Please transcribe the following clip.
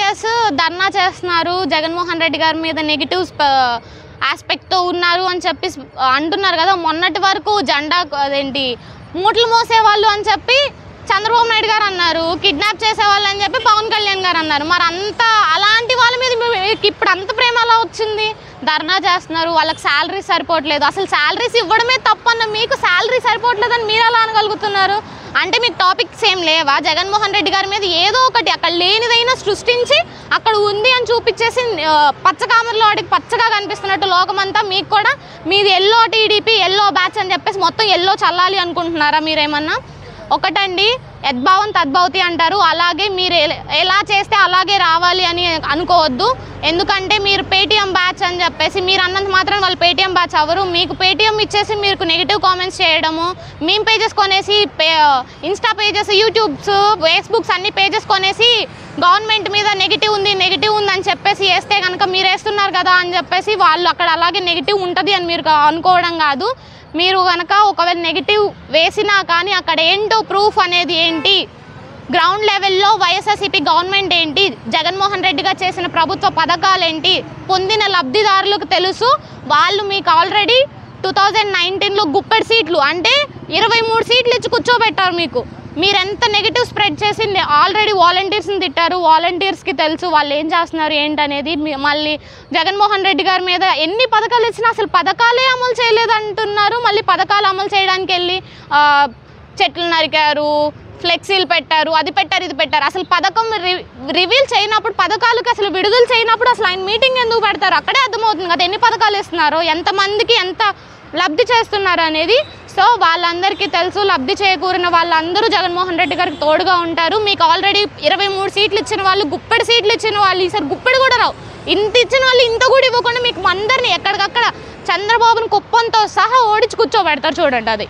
Teachers ధర్నా చేస్తున్నారు, జగన్మోహన్ రెడ్డి గారి మీద నెగిటివ్ ఆస్పెక్ట్తో ఉన్నారు అని చెప్పి అంటున్నారు కదా. మొన్నటి వరకు జెండా అదేంటి మూటలు మోసేవాళ్ళు అని చెప్పి చంద్రబాబు నాయుడు గారు అన్నారు, కిడ్నాప్ చేసేవాళ్ళు అని చెప్పి పవన్ కళ్యాణ్ గారు అన్నారు. మరి అంత అలాంటి వాళ్ళ మీద ఇప్పుడు అంత ప్రేమ అలా వచ్చింది? ధర్నా చేస్తున్నారు, వాళ్ళకి శాలరీస్ సరిపోవట్లేదు. అసలు శాలరీస్ ఇవ్వడమే తప్పన్న మీకు శాలరీ సరిపోవట్లేదని మీరు ఎలా అనగలుగుతున్నారు? అంటే మీకు టాపిక్స్ ఏం లేవా? జగన్మోహన్ రెడ్డి గారి మీద ఏదో ఒకటి అక్కడ లేనిదైనా సృష్టించి అక్కడ ఉంది అని చూపించేసి పచ్చకామర్లో వాడికి పచ్చగా కనిపిస్తున్నట్టు లోకమంతా మీకు కూడా మీది ఎల్లో టీడీపీ ఎల్లో బ్యాచ్ అని చెప్పేసి మొత్తం ఎల్లో చల్లాలి అనుకుంటున్నారా మీరేమన్నా? ఒకటండి, యద్భావం తద్భవతి అంటారు. అలాగే మీరు ఎలా చేస్తే అలాగే రావాలి అని అనుకోవద్దు. ఎందుకంటే మీరు పేటీఎం బ్యాచ్ అని చెప్పేసి మీరు అన్నంత మాత్రం వాళ్ళు పేటీఎం బ్యాచ్ అవ్వరు. మీకు పేటీఎం ఇచ్చేసి మీకు నెగిటివ్ కామెంట్స్ చేయడము, మీమ్ పేజెస్ కొనేసి ఇన్స్టా పేజెస్, యూట్యూబ్స్, ఫేస్బుక్స్ అన్ని పేజెస్ కొనేసి గవర్నమెంట్ మీద నెగిటివ్ ఉంది అని చెప్పేసి వేస్తే కనుక మీరు వేస్తున్నారు కదా అని చెప్పేసి వాళ్ళు అక్కడ అలాగే నెగిటివ్ ఉంటుంది అని మీరు అనుకోవడం కాదు. మీరు కనుక ఒకవేళ నెగిటివ్ వేసినా కానీ అక్కడ ఏంటో ప్రూఫ్ అనేది ఏంటి, గ్రౌండ్ లెవెల్లో వైఎస్ఆర్సీపీ గవర్నమెంట్ ఏంటి, జగన్మోహన్ రెడ్డి గారు చేసిన ప్రభుత్వ పథకాలు ఏంటి, పొందిన లబ్ధిదారులకు తెలుసు. వాళ్ళు మీకు ఆల్రెడీ 2019లో గుప్పెడు సీట్లు అంటే 23 సీట్లు ఇచ్చి కూర్చోబెట్టారు. మీరు ఎంత నెగిటివ్ స్ప్రెడ్ చేసి ఆల్రెడీ వాలంటీర్స్ని తిట్టారు. వాలంటీర్స్కి తెలుసు వాళ్ళు ఏం చేస్తున్నారు ఏంటనేది. మళ్ళీ జగన్మోహన్ రెడ్డి గారి మీద ఎన్ని పథకాలు ఇచ్చినా అసలు పథకాలే అమలు చేయలేదంటున్నారు. మళ్ళీ పథకాలు అమలు చేయడానికి వెళ్ళి చెట్లు నరికారు, ఫ్లెక్సీలు పెట్టారు, అది పెట్టారు, ఇది పెట్టారు. అసలు పథకం రివీల్ చేయనప్పుడు, పథకాలకు అసలు విడుదల చేయనప్పుడు అసలు ఆయన మీటింగ్ ఎందుకు పెడతారు? అక్కడే అర్థమవుతుంది కదా ఎన్ని పథకాలు ఇస్తున్నారో, ఎంతమందికి ఎంత లబ్ధి చేస్తున్నారు అనేది. సో వాళ్ళందరికీ తెలుసు, లబ్ధి చేకూరిన వాళ్ళందరూ జగన్మోహన్ రెడ్డి గారికి తోడుగా ఉంటారు. మీకు ఆల్రెడీ 23 సీట్లు ఇచ్చిన వాళ్ళు, గుప్పెడు సీట్లు ఇచ్చిన వాళ్ళు ఈసారి గుప్పెడు కూడా రావు. ఇంత ఇచ్చిన వాళ్ళు ఇంత కూడా ఇవ్వకుండా మీకు అందరినీ ఎక్కడికక్కడ చంద్రబాబుని కుప్పంతో సహా ఓడించి కూర్చోబెడతారు. చూడండి అది.